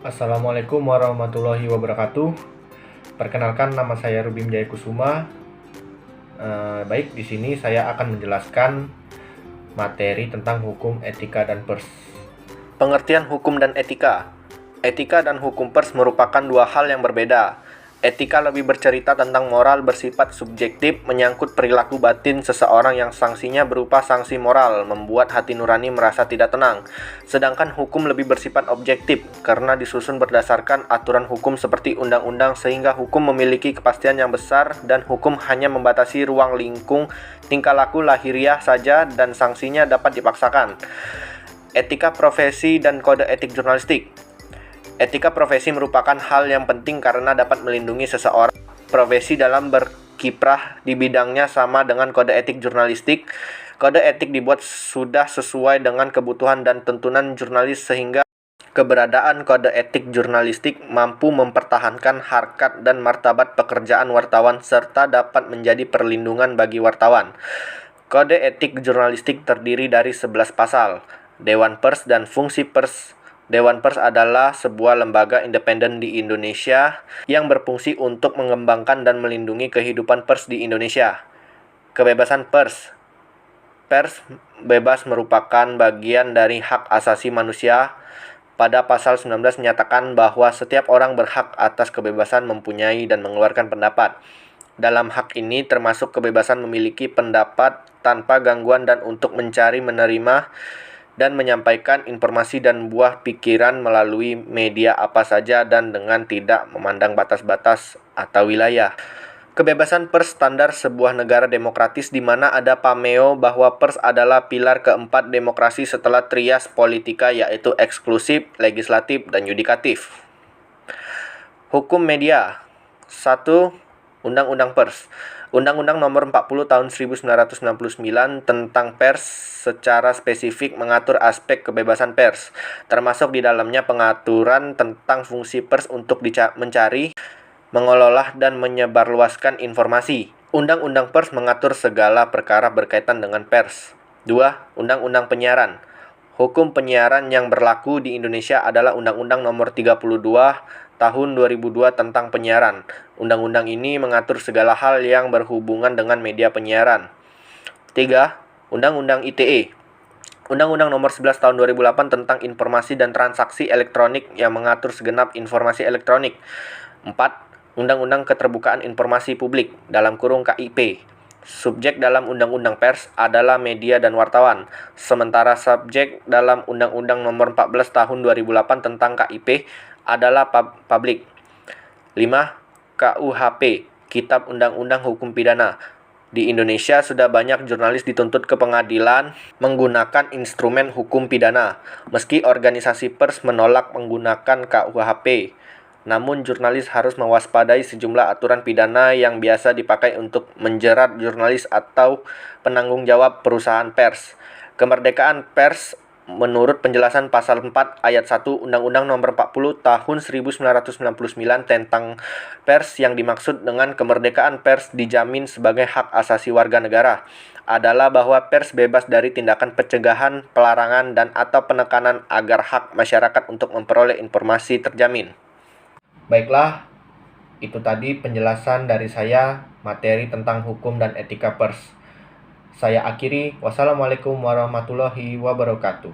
Assalamualaikum warahmatullahi wabarakatuh. Perkenalkan, nama saya Rubim Jayakusuma. Baik, di sini saya akan menjelaskan materi tentang hukum, etika, dan pers. Pengertian hukum dan etika. Etika dan hukum pers merupakan dua hal yang berbeda. Etika lebih bercerita tentang moral bersifat subjektif, menyangkut perilaku batin seseorang yang sanksinya berupa sanksi moral, membuat hati nurani merasa tidak tenang. Sedangkan hukum lebih bersifat objektif, karena disusun berdasarkan aturan hukum seperti undang-undang, sehingga hukum memiliki kepastian yang besar dan hukum hanya membatasi ruang lingkung tingkah laku lahiriah saja dan sanksinya dapat dipaksakan. Etika profesi dan kode etik jurnalistik. Etika profesi merupakan hal yang penting karena dapat melindungi seseorang profesi dalam berkiprah di bidangnya, sama dengan kode etik jurnalistik. Kode etik dibuat sudah sesuai dengan kebutuhan dan tuntunan jurnalis, sehingga keberadaan kode etik jurnalistik mampu mempertahankan harkat dan martabat pekerjaan wartawan serta dapat menjadi perlindungan bagi wartawan. Kode etik jurnalistik terdiri dari 11 pasal. Dewan Pers dan fungsi pers. Dewan Pers adalah sebuah lembaga independen di Indonesia yang berfungsi untuk mengembangkan dan melindungi kehidupan pers di Indonesia. Kebebasan pers. Pers bebas merupakan bagian dari hak asasi manusia. Pada pasal 19 menyatakan bahwa setiap orang berhak atas kebebasan mempunyai dan mengeluarkan pendapat. Dalam hak ini termasuk kebebasan memiliki pendapat tanpa gangguan dan untuk mencari, menerima, dan menyampaikan informasi dan buah pikiran melalui media apa saja dan dengan tidak memandang batas-batas atau wilayah. Kebebasan pers standar sebuah negara demokratis di mana ada pameo bahwa pers adalah pilar keempat demokrasi setelah trias politika, yaitu eksklusif, legislatif, dan yudikatif. Hukum media. 1. Undang-Undang Pers. Undang-Undang Nomor 40 Tahun 1999 tentang pers secara spesifik mengatur aspek kebebasan pers, termasuk di dalamnya pengaturan tentang fungsi pers untuk mencari, mengelola, dan menyebarluaskan informasi. Undang-Undang Pers mengatur segala perkara berkaitan dengan pers. 2. Undang-Undang Penyiaran. Hukum penyiaran yang berlaku di Indonesia adalah Undang-Undang Nomor 32 Tahun 2002 tentang penyiaran. Undang-undang ini mengatur segala hal yang berhubungan dengan media penyiaran. 3. Undang-Undang ITE. Undang-Undang Nomor 11 Tahun 2008 tentang informasi dan transaksi elektronik yang mengatur segenap informasi elektronik. 4. Undang-Undang Keterbukaan Informasi Publik (KIP). Subjek dalam Undang-Undang Pers adalah media dan wartawan, sementara subjek dalam Undang-Undang Nomor 14 Tahun 2008 tentang KIP adalah publik. 5. KUHP, Kitab Undang-Undang Hukum Pidana. Di Indonesia sudah banyak jurnalis dituntut ke pengadilan menggunakan instrumen hukum pidana, meski organisasi pers menolak menggunakan KUHP. Namun jurnalis harus mewaspadai sejumlah aturan pidana yang biasa dipakai untuk menjerat jurnalis atau penanggung jawab perusahaan pers. Kemerdekaan pers menurut penjelasan pasal 4 ayat 1 Undang-Undang Nomor 40 Tahun 1999 tentang pers, yang dimaksud dengan kemerdekaan pers dijamin sebagai hak asasi warga negara adalah bahwa pers bebas dari tindakan pencegahan, pelarangan, dan atau penekanan agar hak masyarakat untuk memperoleh informasi terjamin. Baiklah, itu tadi penjelasan dari saya materi tentang hukum dan etika pers. Saya akhiri, wassalamualaikum warahmatullahi wabarakatuh.